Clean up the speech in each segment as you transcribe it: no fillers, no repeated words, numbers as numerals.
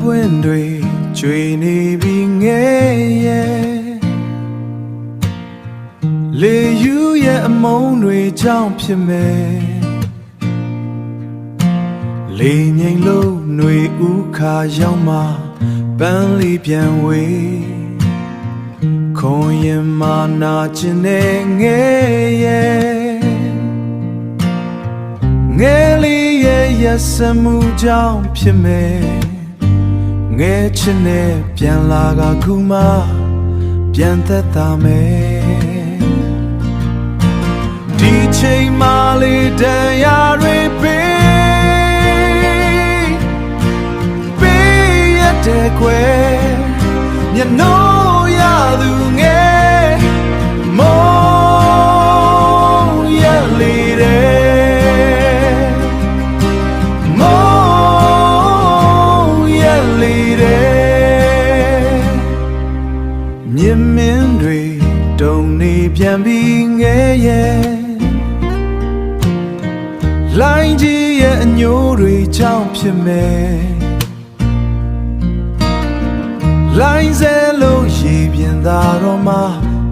ပွင့်တွေကျွေနေပြီးငယ်ရဲ့လေယူရဲ့အမုန်းတွေကြောင့်ဖြစ်မယ်လေငိမ်လို့ຫນွေဥခါရောက်မှပန်းလေးပြန်ဝေးခွန်ရင်မာနာကျင်တဲ့ငယ်ရဲ့ငယ်လေးရဲ့ရက်စမှုကြောင့်ဖြစ်မယ်ငယ်ချင်နဲ့ပြန်လာကခုမှပြန်သက်သာမယ်ဒီချိန်မှလေးတရားတွေပေးရတဲ့ကွယ်မျက်နှာရသူငယ်မောရလေတဲ့မောရလေတဲ့မြင်မင်းတွေတုံနေပြန်ပြီးငယ်ရဲ့လိုင်းကြီးရဲ့အညိုးတွေကြောင့်ဖြစ်မယ်လိုင်းစဲလို့ရေပြင်သာတော့မှ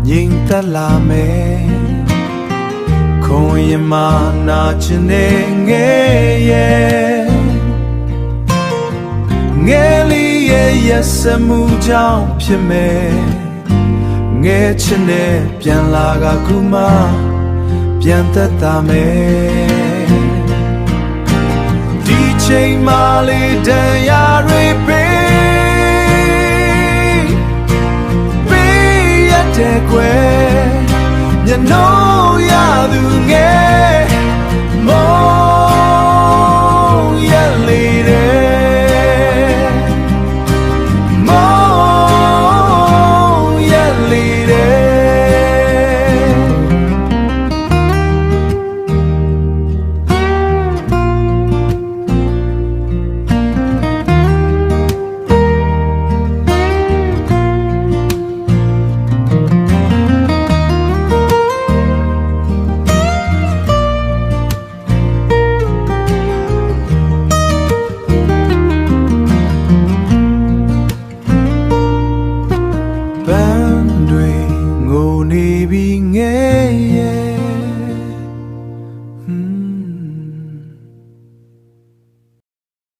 ငြိမ်သက်လာမယ်ခွန်ရင်မာနာချင်တဲ့ငယ်ရဲ့ငယ်လေးရဲ့ရက်စမှုကြောင့်ဖြစ်မယ်ငယ်ချင်တဲ့ပြန်လာကခုမှပြန်သက်သာမယ်ဒီချိန်မှလေးတရားတွေပေးရတဲ့ကွယ်မျက်နှာရသူင